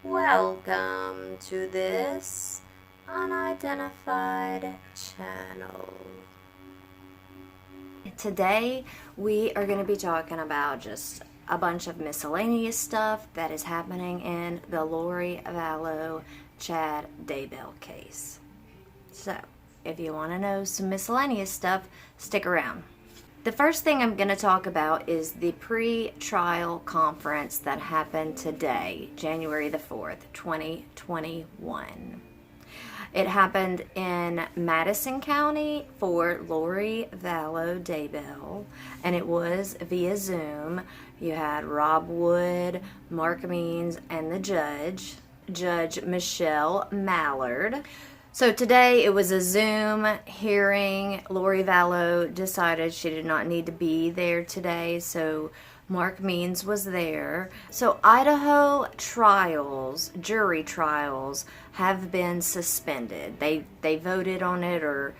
Welcome to this unidentified channel. Today we are going to be talking about just a bunch of miscellaneous stuff that is happening in the Lori Vallow Chad Daybell case. So, if you want to know some miscellaneous stuff, stick around. The first thing I'm going to talk about is the pre-trial conference that happened today, January the 4th, 2021. It happened in Madison County for Lori Vallow Daybell, and it was via Zoom. You had Rob Wood, Mark Means, and the judge, Judge Michelle Mallard. So today it was a Zoom hearing. Lori Vallow decided she did not need to be there today, so Mark Means was there. So Idaho trials, jury trials, have been suspended. They voted on it or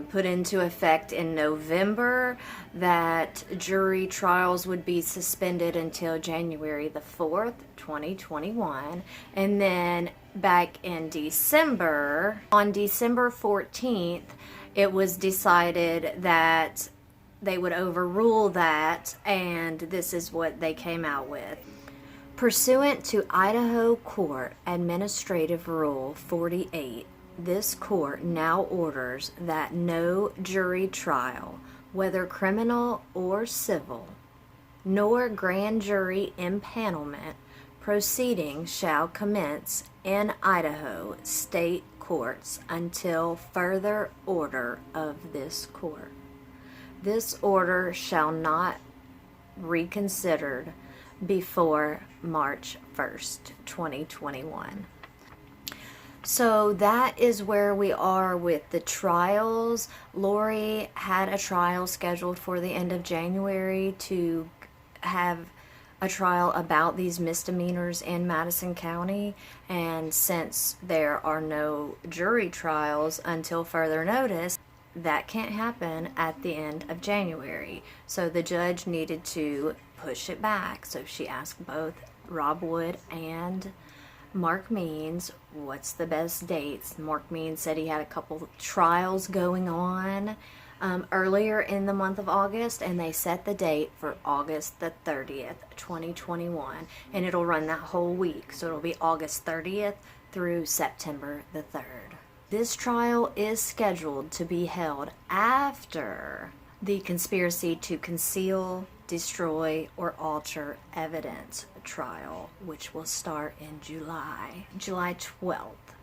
put into effect in November that jury trials would be suspended until January the 4th, 2021. And then back in December, on December 14th, it was decided that they would overrule that, and this is what they came out with. Pursuant to Idaho Court Administrative Rule 48, this court now orders that no jury trial, whether criminal or civil, nor grand jury impanelment proceeding shall commence in Idaho state courts until further order of this court. This order shall not reconsidered before March 1st, 2021. So that is where we are with the trials. Lori had a trial scheduled for the end of January to have a trial about these misdemeanors in Madison County, and since there are no jury trials until further notice, that can't happen at the end of January. So the judge needed to push it back. So she asked both Rob Wood and Mark Means, what's the best dates? Mark Means said he had a couple trials going on earlier in the month of August, and they set the date for August the 30th, 2021, and it'll run that whole week. So it'll be August 30th through September the 3rd. This trial is scheduled to be held after the conspiracy to conceal, destroy, or alter evidence trial, which will start in July 12th.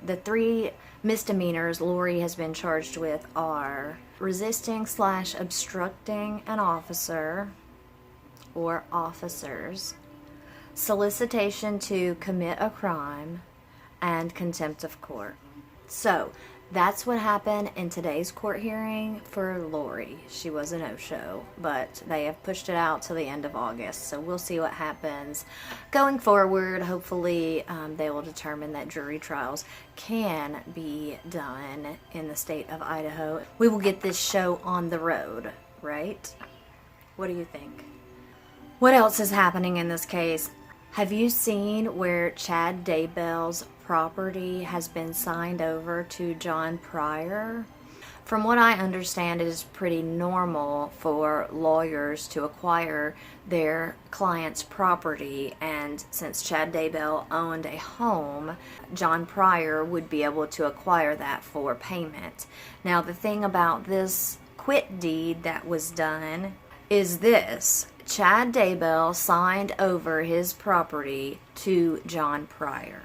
The three misdemeanors Lori has been charged with are resisting/obstructing an officer or officers, solicitation to commit a crime, and contempt of court. So that's what happened in today's court hearing for Lori. She was a no-show, but they have pushed it out to the end of August. So we'll see what happens going forward. Hopefully they will determine that jury trials can be done in the state of Idaho. We will get this show on the road, right? What do you think? What else is happening in this case? Have you seen where Chad Daybell's property has been signed over to John Pryor? From what I understand, it is pretty normal for lawyers to acquire their client's property, and since Chad Daybell owned a home, John Pryor would be able to acquire that for payment. Now, the thing about this quit deed that was done is this. Chad Daybell signed over his property to John Pryor.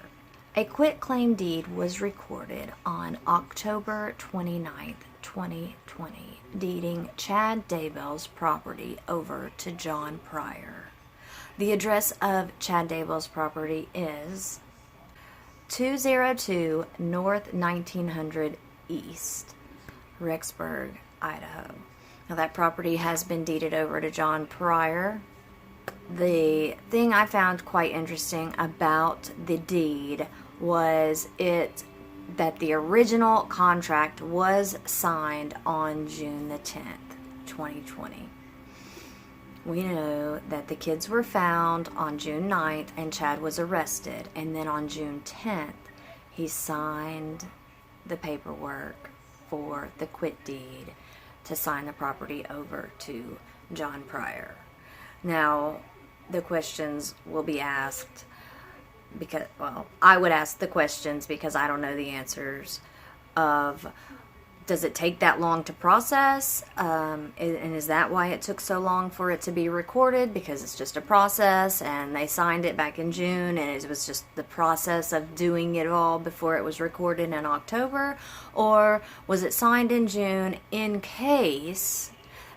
A quitclaim deed was recorded on October 29th, 2020, deeding Chad Daybell's property over to John Pryor. The address of Chad Daybell's property is 202 North 1900 East, Rexburg, Idaho. Now that property has been deeded over to John Pryor. The thing I found quite interesting about the deed was that the original contract was signed on June the 10th, 2020. we know that the kids were found on June 9th and Chad was arrested. And then on June 10th, he signed the paperwork for the quit deed to sign the property over to John Pryor. Now, the questions will be asked because, well, I would ask the questions because I don't know the answers of, does it take that long to process? And is that why it took so long for it to be recorded? Because it's just a process and they signed it back in June and it was just the process of doing it all before it was recorded in October? Or was it signed in June in case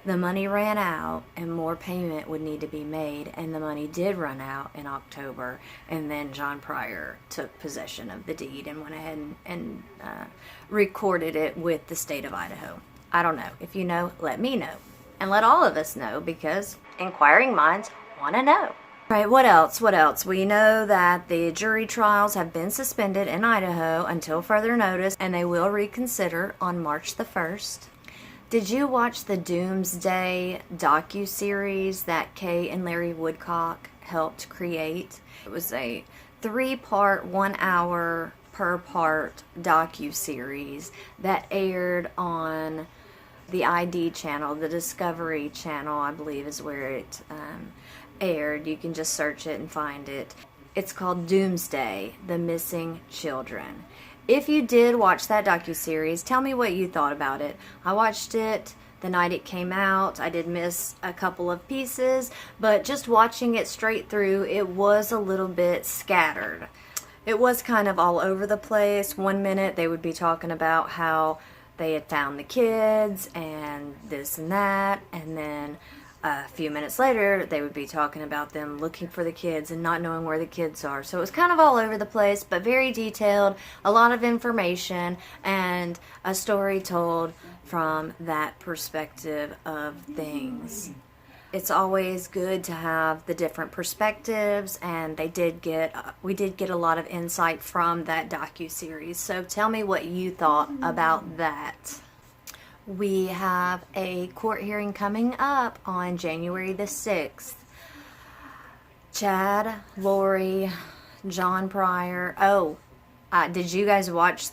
the money ran out and more payment would need to be made, and the money did run out in October, and then John Pryor took possession of the deed and went ahead and recorded it with the state of Idaho? I don't know. If you know, let me know. And let all of us know, because inquiring minds want to know. Right, what else? What else? We know that the jury trials have been suspended in Idaho until further notice, and they will reconsider on March the 1st. Did you watch the Doomsday docu-series that Kay and Larry Woodcock helped create? It was a 3-part, 1 hour per part docu-series that aired on the ID channel, the Discovery channel, I believe is where it aired. You can just search it and find it. It's called Doomsday, The Missing Children. If you did watch that docuseries, tell me what you thought about it. I watched it the night it came out. I did miss a couple of pieces, but just watching it straight through, it was a little bit scattered. It was kind of all over the place. One minute they would be talking about how they had found the kids and this and that, and then a few minutes later they would be talking about them looking for the kids and not knowing where the kids are. So it was kind of all over the place, but very detailed, a lot of information, and a story told from that perspective of things. It's always good to have the different perspectives, and we did get a lot of insight from that docu-series. So tell me what you thought about that. We have a court hearing coming up on January the 6th. Chad, Lori, John Pryor. Did you guys watch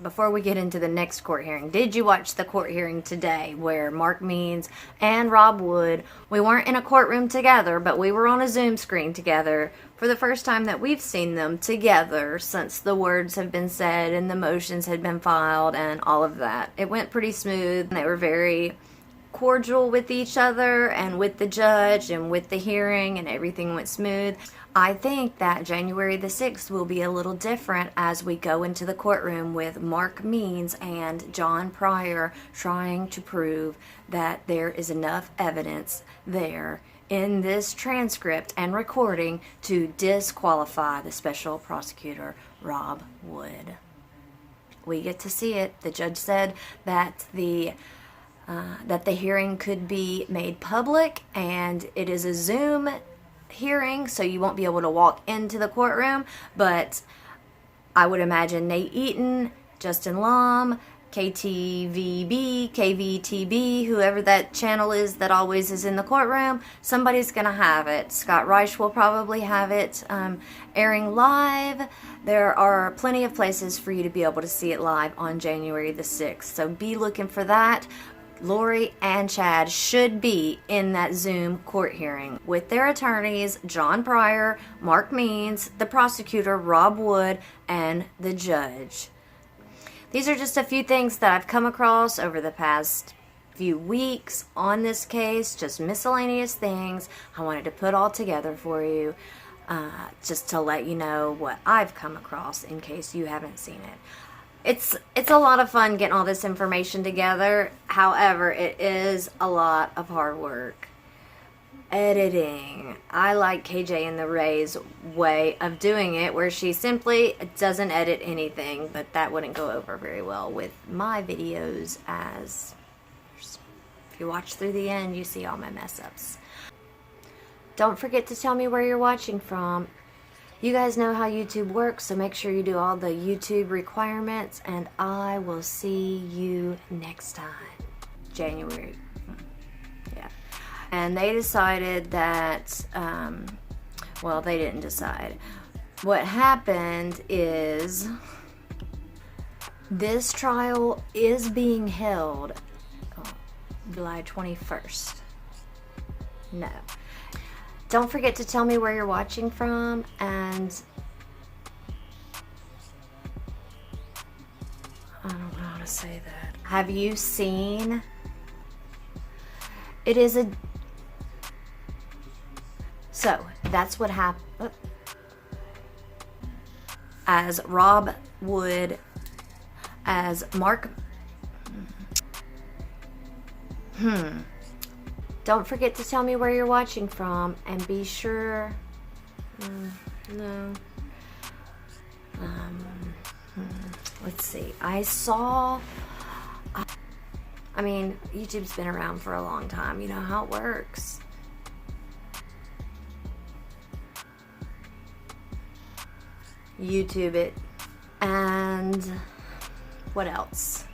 before we get into the next court hearing, did you watch the court hearing today where Mark Means and Rob Wood, we weren't in a courtroom together, but we were on a Zoom screen together for the first time that we've seen them together since the words have been said and the motions had been filed and all of that. It went pretty smooth. They were very cordial with each other and with the judge and with the hearing, and everything went smooth. I think that January the 6th will be a little different as we go into the courtroom with Mark Means and John Pryor trying to prove that there is enough evidence there in this transcript and recording to disqualify the special prosecutor, Rob Wood. We get to see it. The judge said that the hearing could be made public, and it is a Zoom hearing, so you won't be able to walk into the courtroom, but I would imagine Nate Eaton, Justin Lum, KTVB, KVTB, whoever that channel is that always is in the courtroom, somebody's going to have it. Scott Reich will probably have it airing live. There are plenty of places for you to be able to see it live on January the 6th, so be looking for that. Lori and Chad should be in that Zoom court hearing with their attorneys, John Pryor, Mark Means, the prosecutor, Rob Wood, and the judge. These are just a few things that I've come across over the past few weeks on this case, just miscellaneous things I wanted to put all together for you, just to let you know what I've come across in case you haven't seen it. It's a lot of fun getting all this information together. However, it is a lot of hard work. Editing. I like KJ and the Ray's way of doing it, where she simply doesn't edit anything, but that wouldn't go over very well with my videos, as if you watch through the end, you see all my mess ups. Don't forget to tell me where you're watching from. You guys know how YouTube works, so make sure you do all the YouTube requirements, and I will see you next time. January. Yeah. and they decided that, well, they didn't decide. What happened is this trial is being held July 21st. No. Don't forget to tell me where you're watching from, and I don't know how to say that. Have you seen? It is a. So that's what happened. As Rob Wood, as Mark. Don't forget to tell me where you're watching from, and be sure. No. Let's see. I mean, YouTube's been around for a long time. You know how it works. YouTube it. And what else?